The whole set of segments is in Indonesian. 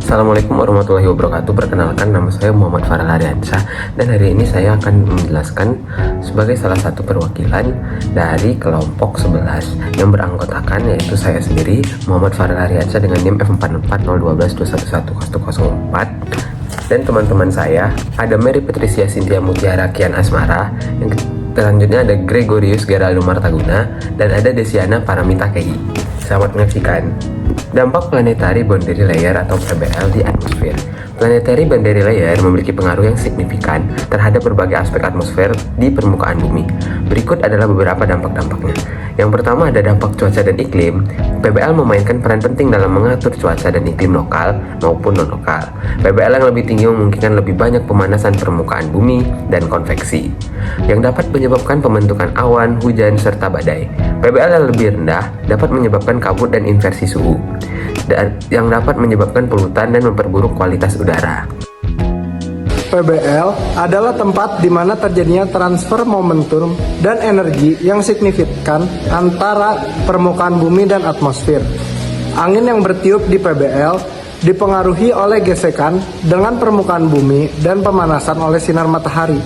Assalamualaikum warahmatullahi wabarakatuh. Perkenalkan, nama saya Muhammad Farel Aryansyah, dan hari ini saya akan menjelaskan sebagai salah satu perwakilan dari kelompok 11 yang beranggotakan, yaitu saya sendiri Muhammad Farel Aryansyah dengan NIM F44012211004, dan teman-teman saya ada Mary Patricia Cynthia Mutiara Kian Asmara, yang selanjutnya ada Gregorius Geraldo Martaguna, dan ada Desiana Paramita Kei. Selamat menyaksikan. Dampak Planetary Boundary Layer atau PBL di atmosfer. Planetary Boundary Layer memiliki pengaruh yang signifikan terhadap berbagai aspek atmosfer di permukaan bumi. Berikut adalah beberapa dampak-dampaknya. Yang pertama ada dampak cuaca dan iklim. PBL memainkan peran penting dalam mengatur cuaca dan iklim lokal maupun non-lokal. PBL yang lebih tinggi memungkinkan lebih banyak pemanasan permukaan bumi dan konveksi, yang dapat menyebabkan pembentukan awan, hujan, serta badai. PBL yang lebih rendah dapat menyebabkan kabut dan inversi suhu, dan yang dapat menyebabkan polutan dan memperburuk kualitas udara. PBL adalah tempat di mana terjadinya transfer momentum dan energi yang signifikan antara permukaan bumi dan atmosfer. Angin yang bertiup di PBL dipengaruhi oleh gesekan dengan permukaan bumi dan pemanasan oleh sinar matahari.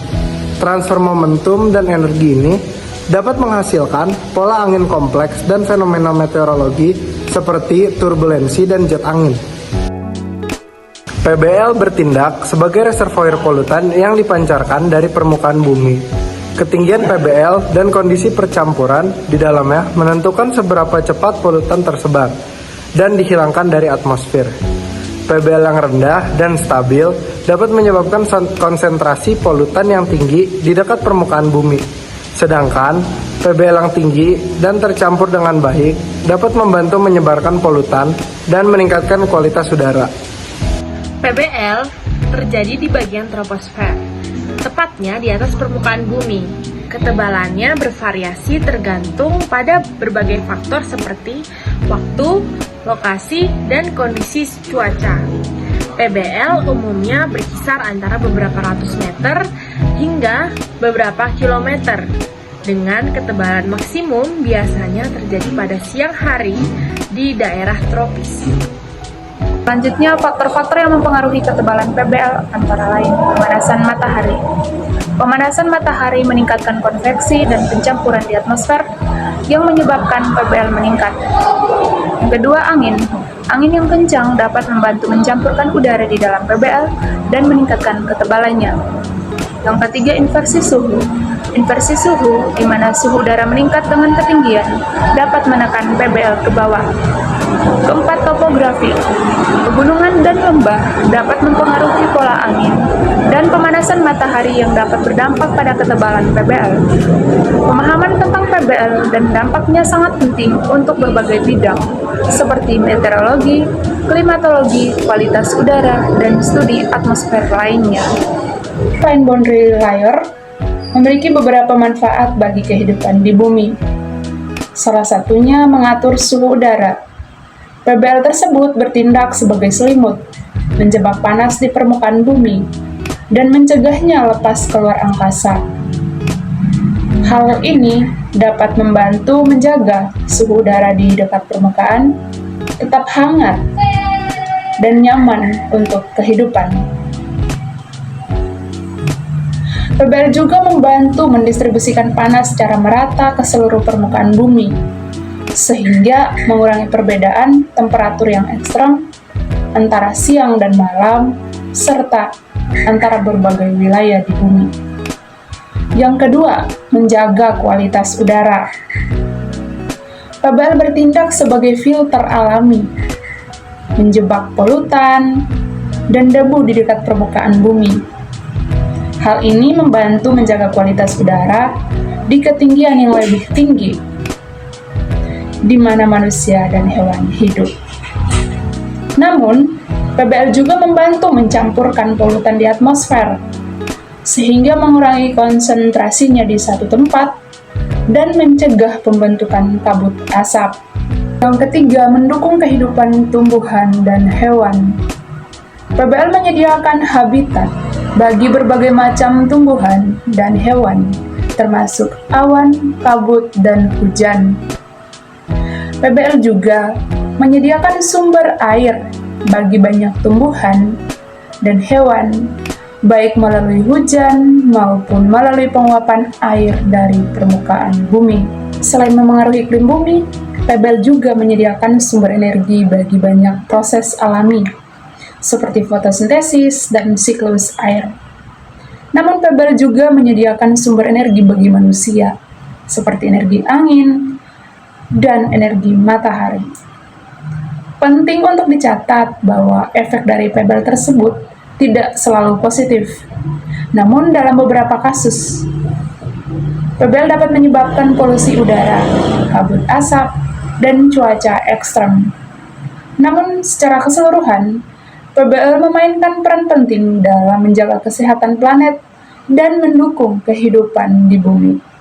Transfer momentum dan energi ini dapat menghasilkan pola angin kompleks dan fenomena meteorologi seperti turbulensi dan jet angin. PBL bertindak sebagai reservoir polutan yang dipancarkan dari permukaan bumi. Ketinggian PBL dan kondisi percampuran di dalamnya menentukan seberapa cepat polutan tersebar dan dihilangkan dari atmosfer. PBL yang rendah dan stabil dapat menyebabkan konsentrasi polutan yang tinggi di dekat permukaan bumi. Sedangkan PBL yang tinggi dan tercampur dengan baik dapat membantu menyebarkan polutan dan meningkatkan kualitas udara. PBL terjadi di bagian troposfer, tepatnya di atas permukaan bumi. Ketebalannya bervariasi tergantung pada berbagai faktor seperti waktu, lokasi, dan kondisi cuaca. PBL umumnya berkisar antara beberapa ratus meter hingga beberapa kilometer, dengan ketebalan maksimum biasanya terjadi pada siang hari di daerah tropis. Selanjutnya, faktor-faktor yang mempengaruhi ketebalan PBL antara lain pemanasan matahari. Pemanasan matahari meningkatkan konveksi dan pencampuran di atmosfer yang menyebabkan PBL meningkat. Yang kedua, angin. Angin yang kencang dapat membantu mencampurkan udara di dalam PBL dan meningkatkan ketebalannya. Yang ketiga, inversi suhu. Inversi suhu, di mana suhu udara meningkat dengan ketinggian, dapat menekan PBL ke bawah. Keempat, topografi. Pegunungan dan lembah dapat mempengaruhi pola angin dan pemanasan matahari yang dapat berdampak pada ketebalan PBL. Pemahaman tentang PBL dan dampaknya sangat penting untuk berbagai bidang, seperti meteorologi, klimatologi, kualitas udara, dan studi atmosfer lainnya. Planet Boundary Layer memiliki beberapa manfaat bagi kehidupan di bumi. Salah satunya mengatur suhu udara. PBL tersebut bertindak sebagai selimut, menjebak panas di permukaan bumi, dan mencegahnya lepas keluar angkasa. Hal ini dapat membantu menjaga suhu udara di dekat permukaan tetap hangat dan nyaman untuk kehidupan. PBL juga membantu mendistribusikan panas secara merata ke seluruh permukaan bumi, sehingga mengurangi perbedaan temperatur yang ekstrem antara siang dan malam, serta antara berbagai wilayah di bumi. Yang kedua, menjaga kualitas udara. PBL bertindak sebagai filter alami, menjebak polutan dan debu di dekat permukaan bumi. Hal ini membantu menjaga kualitas udara di ketinggian yang lebih tinggi, di mana manusia dan hewan hidup. Namun, PBL juga membantu mencampurkan polutan di atmosfer, sehingga mengurangi konsentrasinya di satu tempat dan mencegah pembentukan kabut asap. Yang ketiga, mendukung kehidupan tumbuhan dan hewan. PBL menyediakan habitat bagi berbagai macam tumbuhan dan hewan, termasuk awan, kabut, dan hujan. PBL juga menyediakan sumber air bagi banyak tumbuhan dan hewan, baik melalui hujan maupun melalui penguapan air dari permukaan bumi. Selain memengaruhi iklim bumi, PBL juga menyediakan sumber energi bagi banyak proses alami, seperti fotosintesis dan siklus air. Namun PBL juga menyediakan sumber energi bagi manusia, seperti energi angin dan energi matahari. Penting untuk dicatat bahwa efek dari PBL tersebut tidak selalu positif. Namun dalam beberapa kasus, PBL dapat menyebabkan polusi udara, kabut asap, dan cuaca ekstrem. Namun secara keseluruhan, PBL memainkan peran penting dalam menjaga kesehatan planet dan mendukung kehidupan di bumi.